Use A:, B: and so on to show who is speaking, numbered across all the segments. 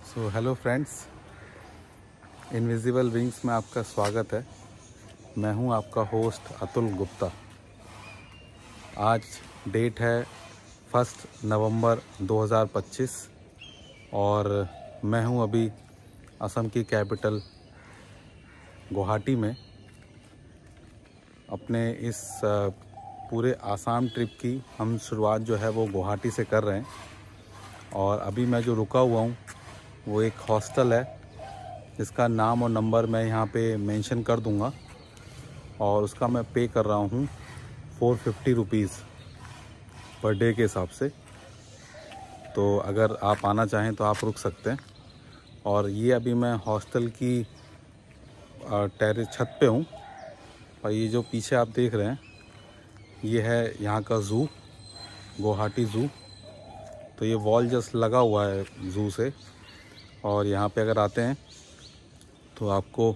A: So hello friends, invisible wings में आपका स्वागत है। मैं हूं आपका होस्ट अतुल गुप्ता। आज डेट है 1 नवंबर 2025 और मैं हूं अभी असम की कैपिटल गुवाहाटी में। अपने इस पूरे आसाम ट्रिप की हम शुरुआत जो है वो गुवाहाटी से कर रहे हैं और अभी मैं जो रुका हुआ हूँ वो एक हॉस्टल है जिसका नाम और नंबर मैं यहाँ पे मेंशन कर दूँगा और उसका मैं पे कर रहा हूँ 450 रुपीज़ पर डे के हिसाब से। तो अगर आप आना चाहें तो आप रुक सकते हैं। और ये अभी मैं हॉस्टल की टेरेस छत पे हूँ और ये जो पीछे आप देख रहे हैं ये है यहाँ का ज़ू, गुवाहाटी ज़ू। तो ये वॉल जस्ट लगा हुआ है ज़ू से और यहाँ पे अगर आते हैं तो आपको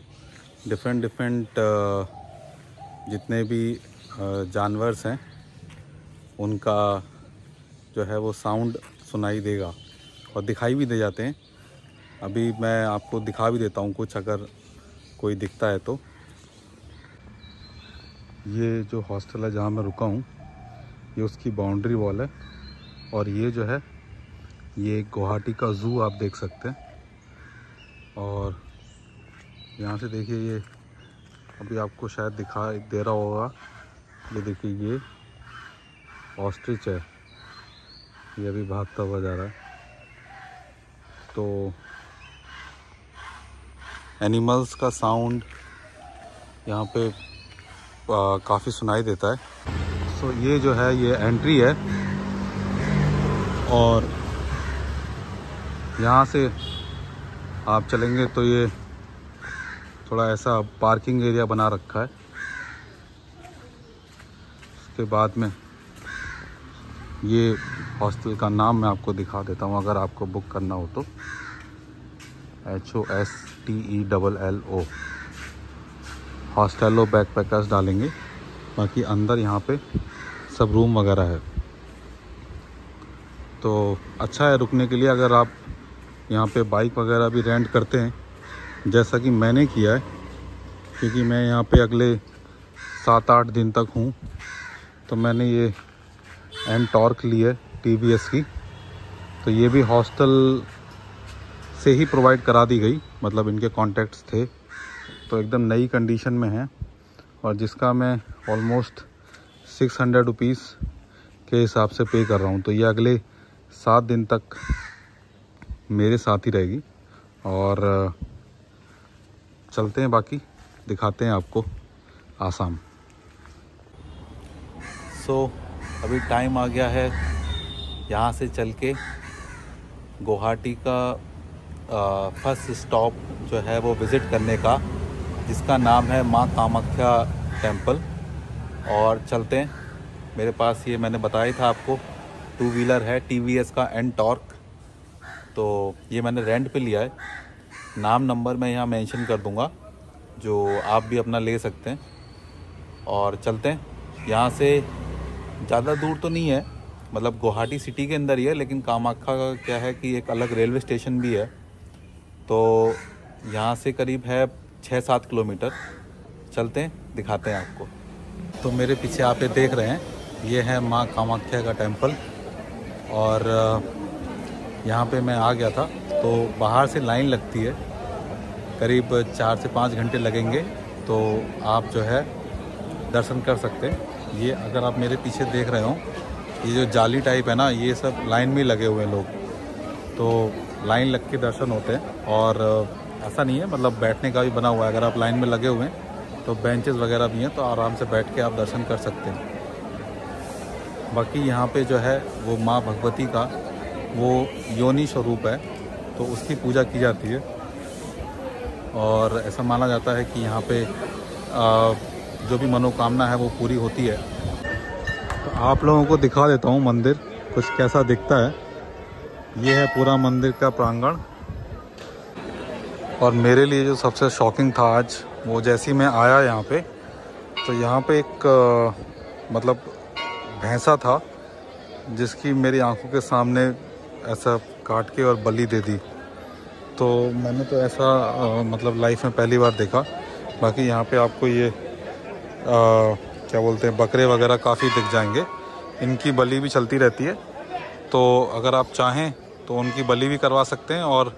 A: डिफरेंट जितने भी जानवर्स हैं उनका जो है वो साउंड सुनाई देगा और दिखाई भी दे जाते हैं। अभी मैं आपको दिखा भी देता हूँ कुछ, अगर कोई दिखता है तो। ये जो हॉस्टल है जहाँ मैं रुका हूँ ये उसकी बाउंड्री वॉल है और ये जो है ये गुवाहाटी का ज़ू आप देख सकते हैं। और यहाँ से देखिए, ये अभी आपको शायद दिखाई दे रहा होगा, ये देखिए ये ऑस्ट्रिच है, ये अभी भागता हुआ जा रहा है। तो एनिमल्स का साउंड यहाँ पे काफ़ी सुनाई देता है। सो ये जो है ये एंट्री है और यहाँ से आप चलेंगे तो ये थोड़ा ऐसा पार्किंग एरिया बना रखा है। उसके बाद में ये हॉस्टल का नाम मैं आपको दिखा देता हूँ अगर आपको बुक करना हो तो। HOSTELLO हॉस्टेलो बैकपैकर्स डालेंगे। बाकी अंदर यहाँ पे सब रूम वगैरह है तो अच्छा है रुकने के लिए। अगर आप यहाँ पे बाइक वगैरह भी रेंट करते हैं जैसा कि मैंने किया है, क्योंकि मैं यहाँ पे अगले 7-8 दिन तक हूँ, तो मैंने ये एनटॉर्क ली है TVS की। तो ये भी हॉस्टल से ही प्रोवाइड करा दी गई, मतलब इनके कॉन्टैक्ट्स थे तो एकदम नई कंडीशन में है और जिसका मैं ऑलमोस्ट 600 रुपीज़ के हिसाब से पे कर रहा हूँ। तो ये अगले 7 दिन तक मेरे साथ ही रहेगी और चलते हैं, बाकी दिखाते हैं आपको आसाम। अभी टाइम आ गया है यहाँ से चल के गुवाहाटी का फर्स्ट स्टॉप जो है वो विज़िट करने का, जिसका नाम है माँ कामाख्या टेम्पल। और चलते हैं। मेरे पास ये मैंने बताया था आपको 2 व्हीलर है TVS का एनटॉर्क। तो ये मैंने रेंट पे लिया है। नाम नंबर मैं यहाँ मेंशन कर दूँगा, जो आप भी अपना ले सकते हैं। और चलते हैं। यहाँ से ज़्यादा दूर तो नहीं है, मतलब गुवाहाटी सिटी के अंदर ही है, लेकिन कामाख्या का क्या है कि एक अलग रेलवे स्टेशन भी है। तो यहाँ से करीब है 6-7 किलोमीटर। चलते हैं, दिखाते हैं आपको। तो मेरे पीछे आप ये देख रहे हैं ये है माँ कामाख्या का टेम्पल और यहाँ पे मैं आ गया था। तो बाहर से लाइन लगती है, करीब 4 से 5 घंटे लगेंगे तो आप जो है दर्शन कर सकते हैं। ये अगर आप मेरे पीछे देख रहे हो, ये जो जाली टाइप है ना, ये सब लाइन में लगे हुए हैं लोग, तो लाइन लग के दर्शन होते हैं। और ऐसा नहीं है, मतलब बैठने का भी बना हुआ है। अगर आप लाइन में लगे हुए हैं तो बेंचेस वगैरह भी हैं, तो आराम से बैठ के आप दर्शन कर सकते हैं। बाकी यहाँ पे जो है वो माँ भगवती का वो योनि स्वरूप है, तो उसकी पूजा की जाती है और ऐसा माना जाता है कि यहाँ पे जो भी मनोकामना है वो पूरी होती है। तो आप लोगों को दिखा देता हूँ मंदिर कुछ कैसा दिखता है। ये है पूरा मंदिर का प्रांगण। और मेरे लिए जो सबसे शॉकिंग था आज, वो जैसे ही मैं आया यहाँ पे, तो यहाँ पे एक मतलब भैंसा था जिसकी मेरी आंखों के सामने ऐसा काट के और बलि दे दी। तो मैंने तो ऐसा मतलब लाइफ में पहली बार देखा। बाकी यहाँ पे आपको ये क्या बोलते हैं, बकरे वगैरह काफ़ी दिख जाएंगे। इनकी बलि भी चलती रहती है, तो अगर आप चाहें तो उनकी बलि भी करवा सकते हैं, और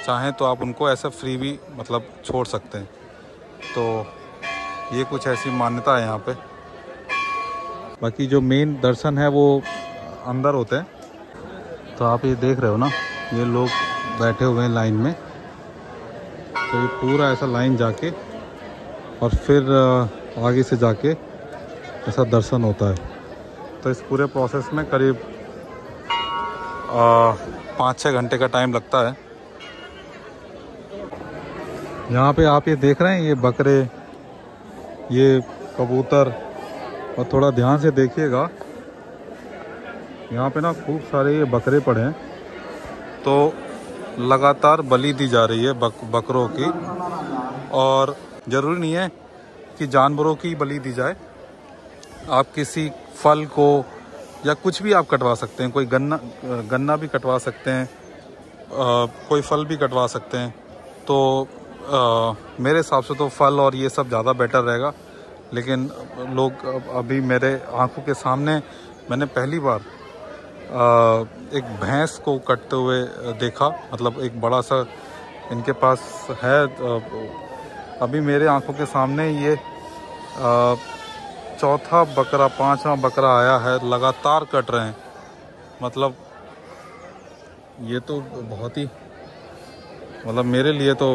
A: चाहें तो आप उनको ऐसा फ्री भी मतलब छोड़ सकते हैं। तो ये कुछ ऐसी मान्यता है यहाँ पे। बाकी जो मेन दर्शन है वो अंदर होते हैं। तो आप ये देख रहे हो ना, ये लोग बैठे हुए हैं लाइन में। तो ये पूरा ऐसा लाइन जाके और फिर आगे से जाके ऐसा दर्शन होता है। तो इस पूरे प्रोसेस में करीब 5-6 घंटे का टाइम लगता है। यहाँ पे आप ये देख रहे हैं, ये बकरे, ये कबूतर, और थोड़ा ध्यान से देखिएगा, यहाँ पे ना खूब सारे ये बकरे पड़े हैं। तो लगातार बलि दी जा रही है बकरों की, और ज़रूरी नहीं है कि जानवरों की बलि दी जाए। आप किसी फल को या कुछ भी आप कटवा सकते हैं। कोई गन्ना भी कटवा सकते हैं, कोई फल भी कटवा सकते हैं। तो मेरे हिसाब से तो फल और ये सब ज़्यादा बेटर रहेगा। लेकिन लोग अभी मेरे आंखों के सामने मैंने पहली बार एक भैंस को कटते हुए देखा। मतलब एक बड़ा सा इनके पास है। अभी मेरे आंखों के सामने ये चौथा बकरा, 5वां बकरा आया है, लगातार कट रहे हैं। मतलब ये तो बहुत ही, मतलब मेरे लिए तो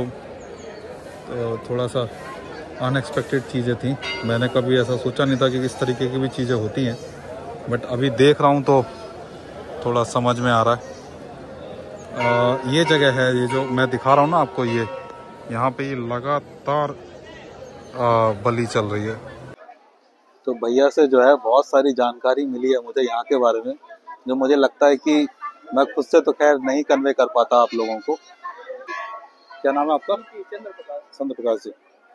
A: थोड़ा सा अनएक्सपेक्टेड चीज़ें थी। मैंने कभी ऐसा सोचा नहीं था कि इस तरीके की भी चीज़ें होती हैं, बट अभी देख रहा हूँ तो थोड़ा समझ में आ रहा है। ये जगह है, ये जो मैं दिखा रहा हूँ ना आपको, ये यहाँ पे ये लगातार बलि चल रही है। तो भैया से जो है बहुत सारी जानकारी मिली है मुझे यहाँ के बारे में, जो मुझे लगता है कि मैं खुद से तो खैर नहीं कन्वे कर पाता आप लोगों को। क्या नाम है आपका? चंद्र प्रकाश जी।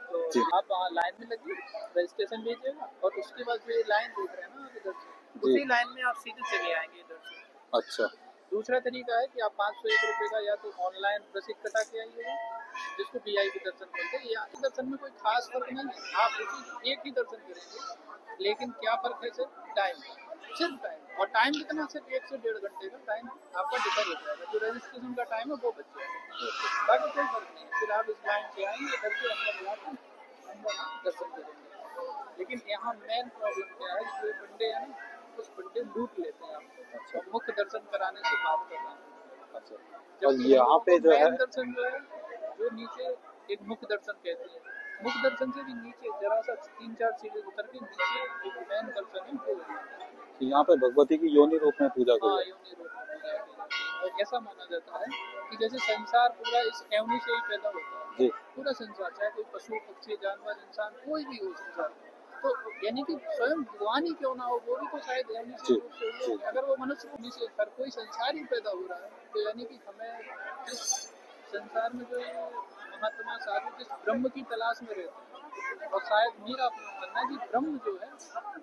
B: तो आप लाइन में लगिए, रजिस्ट्रेशन लीजिएगा, और उसके बाद जो लाइन देख रहे हैं ना आप इधर से, उसी लाइन में आप सीधे चले आएंगे इधर से।
A: अच्छा।
B: दूसरा तरीका है कि आप 501 रुपये का या तो ऑनलाइन रसीद कटा के आइएगा, जिसको वीआईपी दर्शन बोलते हैं। यहाँ के दर्शन में कोई खास फर्क नहीं है, आप उसी एक ही दर्शन करेंगे। लेकिन क्या फर्क है सर? टाइम, सिर्फ टाइम। और टाइम कितना? सिर्फ 1 से 1.5 घंटे का टाइम आपका डिफर हो जाएगा। जो रजिस्ट्रेशन का टाइम है वो बच जाएगा, बाकी कोई फर्क नहीं है। फिर आप इस लाइन से आएंगे, इधर से अंदर जाकर अंदर दर्शन करेंगे। लेकिन यहाँ मेन प्रॉब्लम क्या है, जो बंदे हैं ना, कुछ बंदे लूट लेते हैं आपको। अच्छा। मुख्य दर्शन कराने से बात कर रहे हैं। अच्छा। और यहाँ पे जो है दर्शन जो है, जो नीचे एक मुख्य दर्शन कहते हैं, मुख्य दर्शन से भी नीचे जरा सा 3-4 सीढ़ी उतर के नीचे एक मेन दर्शन है वो है।
A: यहाँ पे भगवती की योनि रूप में पूजा करें।
B: हाँ, योनि रूप में पूजा करें। और ऐसा माना जाता है कि जैसे संसार पूरा इस योनि से ही पैदा होता है। पूरा संसार, चाहे कोई पशु पक्षी जानवर इंसान कोई भी हो संसार, तो यानी कि स्वयं भगवान ही क्यों ना हो, वो भी तो शायद योनि से रूप से हो। अगर वो मनुष्य रूप से हर कोई संसार ही पैदा हो रहा है, तो यानी कि हमें जिस संसार में जो महात्मा साधु जिस ब्रह्म की तलाश में रहते हैं, और शायद मेरा अपना मानना है कि ब्रह्म जो है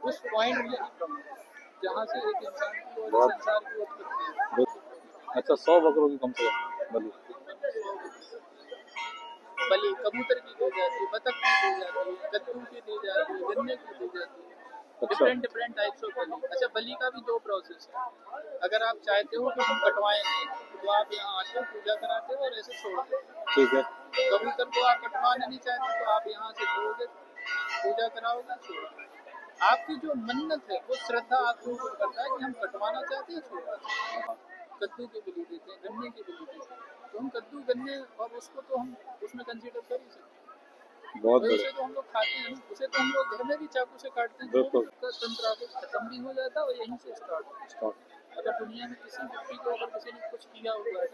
B: उस पॉइंट में ही ब्रह्म है, जहाँ से एक इंसान की और संसार की उत्पत्ति है।
A: अच्छा, 100 बकरों की कम से कम
B: बलि कबूतर की दी जाती है, बतख की दी जाती है, कद्दू की दी जाती है, गन्ने की दी जाती है। डिफरेंट टाइप्स ऑफ बलि। अच्छा, बलि का भी 2 प्रोसेस है। अगर आप चाहते हो कि हम कटवाएं नहीं, तो आप यहाँ आके पूजा कराते हो और ऐसे छोड़ दो।
A: ठीक है।
B: कबूतर को आप कटवाना नहीं चाहते, तो आप यहाँ से दोगे, पूजा कराओगे, छोड़। आपकी जो मन्नत है वो श्रद्धा आपको ऊपर करता है कि हम कटवाना चाहते हैं, छोड़ना चाहते हैं। कद्दू की बलि देते हैं, गन्ने की बलि देते हैं, तो हम कद्दू गन्ने और उसको तो हम उसमें कंसीडर कर ही सकते हैं।
A: बहुत
B: वैसे तो हम लोग खाते हैं, उसे तो हम लोग घर में भी चाकू से काटते हैं, तो तंत्र खत्म भी हो जाता है और यहीं से स्टार्ट। अगर दुनिया में किसी व्यक्ति को अगर किसी ने कुछ किया हुआ है,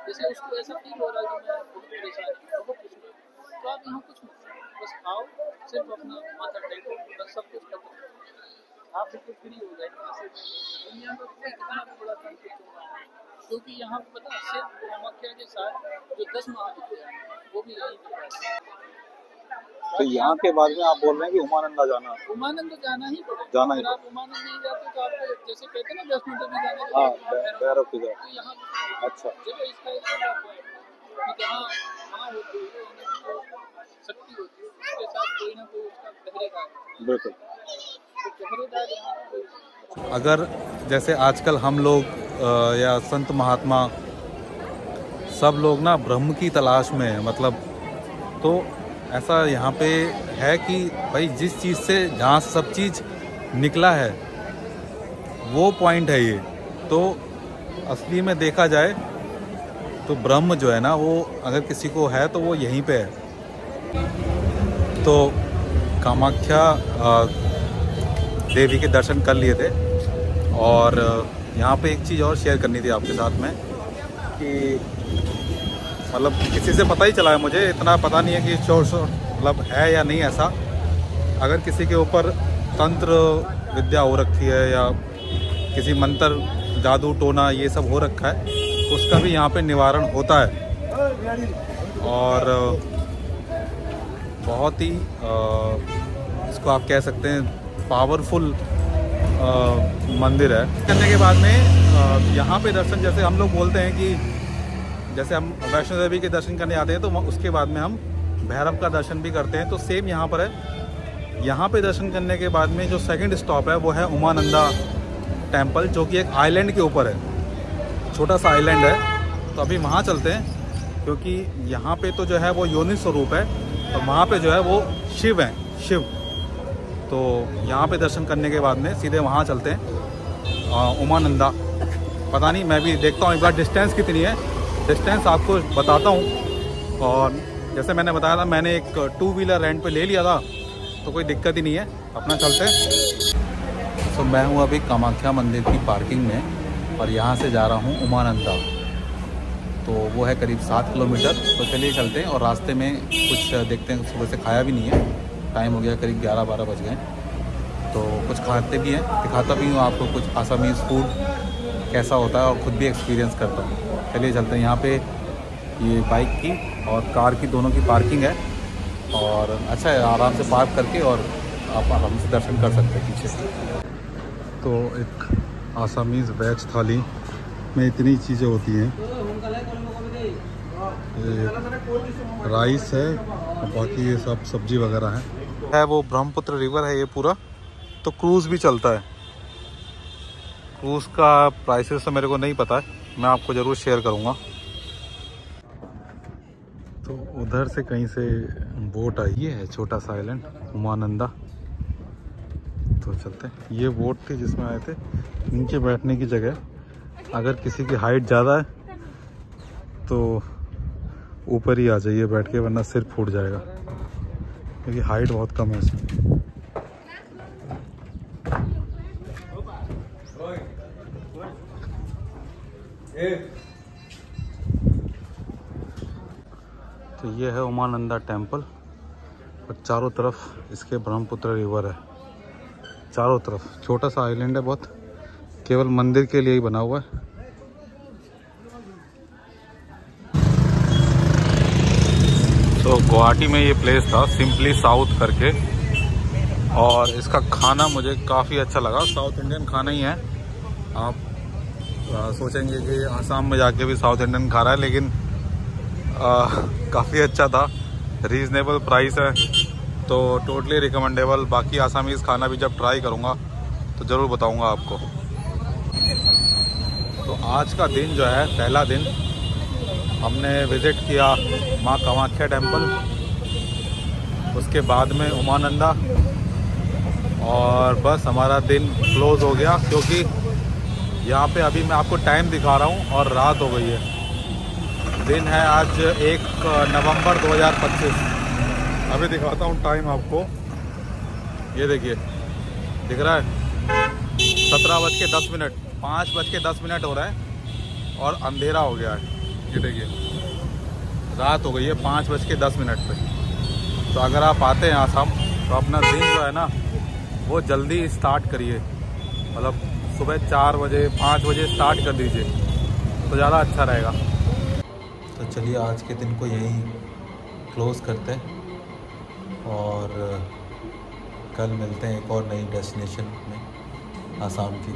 B: जैसे उसको ऐसा फील हो रहा है कि मैं बहुत परेशान हूँ, बहुत कुछ नहीं, तो आप यहाँ कुछ नहीं, बस आओ, सिर्फ अपना माथा टेको, बस सब कुछ खत्म, आप बिल्कुल फ्री हो जाएंगे। दुनिया में कोई कितना भी बड़ा कॉन्फ्लिक्ट होगा, क्योंकि यहाँ पे पता सिर्फ कामाख्या के साथ जो 10 महाविद्या है वो भी यहीं पे है।
A: तो यहाँ के बाद में आप बोल रहे हैं कि उमानंदा जाना?
B: उमानंद जाना ही पड़ेगा।
A: जाना ही।
B: अगर आप उमानंद नहीं जाते तो आपको जैसे कहते हैं ना वैष्णो देवी जाने के
A: हाँ, भैरव की
B: तो यहाँ। अच्छा, देखो इसका एक जहाँ हाँ होती है जो शक्ति होती है उसके साथ कोई ना कोई उसका पहरेदार है।
A: बिल्कुल।
B: तो पहरेदार यहाँ पे
A: अगर जैसे आजकल हम लोग या संत महात्मा सब लोग ना ब्रह्म की तलाश में है, मतलब तो ऐसा यहाँ पे है कि भाई जिस चीज़ से जहाँ से सब चीज़ निकला है वो पॉइंट है ये। तो असली में देखा जाए तो ब्रह्म जो है ना वो अगर किसी को है तो वो यहीं पे है। तो कामाख्या देवी के दर्शन कर लिए थे और यहाँ पे एक चीज़ और शेयर करनी थी आपके साथ में कि मतलब किसी से पता ही चला है, मुझे इतना पता नहीं है कि मतलब है या नहीं ऐसा। अगर किसी के ऊपर तंत्र विद्या हो रखी है या किसी मंत्र जादू टोना ये सब हो रखा है तो उसका भी यहाँ पे निवारण होता है। और बहुत ही इसको आप कह सकते हैं पावरफुल मंदिर है। करने के बाद में यहाँ पे दर्शन, जैसे हम लोग बोलते हैं कि जैसे हम वैष्णो देवी के दर्शन करने आते हैं तो उसके बाद में हम भैरव का दर्शन भी करते हैं, तो सेम यहाँ पर है। यहाँ पे दर्शन करने के बाद में जो सेकंड स्टॉप है वो है उमानंदा टेम्पल, जो कि एक आइलैंड के ऊपर है, छोटा सा आइलैंड है। तो अभी वहाँ चलते हैं क्योंकि यहाँ पे तो जो है वो योनि स्वरूप है और वहाँ पे जो है वो शिव हैं, शिव। तो यहाँ पे दर्शन करने के बाद में सीधे वहाँ चलते हैं उमानंदा। पता नहीं, मैं भी देखता हूँ एक बार डिस्टेंस कितनी है, डिस्टेंस आपको बताता हूँ। और जैसे मैंने बताया था मैंने एक 2 व्हीलर रेंट पे ले लिया था तो कोई दिक्कत ही नहीं है, अपना चलते हैं। तो मैं हूँ अभी कामाख्या मंदिर की पार्किंग में और यहाँ से जा रहा हूँ उमानंदा। तो वो है करीब 7 किलोमीटर। तो चलिए चलते हैं और रास्ते में कुछ देखते हैं। सुबह से खाया भी नहीं है, टाइम हो गया करीब 11-12 बज गए। तो कुछ खाते भी हैं, दिखाता भी हूँ आपको कुछ आसामीज़ फूड कैसा होता है और ख़ुद भी एक्सपीरियंस करता हूँ। चलिए चलते हैं। यहाँ पे ये बाइक की और कार की दोनों की पार्किंग है और अच्छा है, आराम से पार्क करके और आप आराम से दर्शन कर सकते हैं पीछे से। तो एक आसामीज़ वेज थाली में इतनी चीज़ें होती हैं, राइस है और बाकी ये सब सब्जी वगैरह है। वो ब्रह्मपुत्र रिवर है ये पूरा, तो क्रूज़ भी चलता है। क्रूज़ का प्राइसेस तो मेरे को नहीं पता है, मैं आपको ज़रूर शेयर करूँगा। तो उधर से कहीं से बोट आई है, छोटा सा आइलैंड उमानंदा। तो चलते हैं। ये बोट थी जिसमें आए थे, नीचे बैठने की जगह। अगर किसी की हाइट ज़्यादा है तो ऊपर ही आ जाइए बैठ के, वरना सिर फूट जाएगा क्योंकि हाइट बहुत कम है इसमें। तो ये है उमानंदा टेम्पल और चारों तरफ इसके ब्रह्मपुत्र रिवर है, चारों तरफ। छोटा सा आइलैंड है बहुत, केवल मंदिर के लिए ही बना हुआ है। तो गुवाहाटी में ये प्लेस था सिंपली साउथ करके, और इसका खाना मुझे काफ़ी अच्छा लगा। साउथ इंडियन खाना ही है। आप सोचेंगे कि आसाम में जाके भी साउथ इंडियन खा रहा है, लेकिन काफ़ी अच्छा था, रीज़नेबल प्राइस है, तो टोटली रिकमेंडेबल। बाकी आसामीज़ खाना भी जब ट्राई करूँगा तो ज़रूर बताऊँगा आपको। तो आज का दिन जो है, पहला दिन, हमने विज़िट किया माँ कामाख्या टेम्पल, उसके बाद में उमानंदा, और बस हमारा दिन क्लोज़ हो गया क्योंकि यहाँ पे अभी मैं आपको टाइम दिखा रहा हूँ और रात हो गई है। दिन है आज 1 नवंबर 2025। अभी दिखाता हूँ टाइम आपको, ये देखिए दिख रहा है 17:10, 5:10 हो रहा है और अंधेरा हो गया है। ये देखिए रात हो गई है 5:10 पे। तो अगर आप आते हैं आसाम तो अपना दिन जो है ना वो जल्दी स्टार्ट करिए, मतलब सुबह 4 बजे 5 बजे स्टार्ट कर दीजिए तो ज़्यादा अच्छा रहेगा। तो चलिए आज के दिन को यहीं क्लोज़ करते हैं और कल मिलते हैं एक और नई डेस्टिनेशन में आसाम की।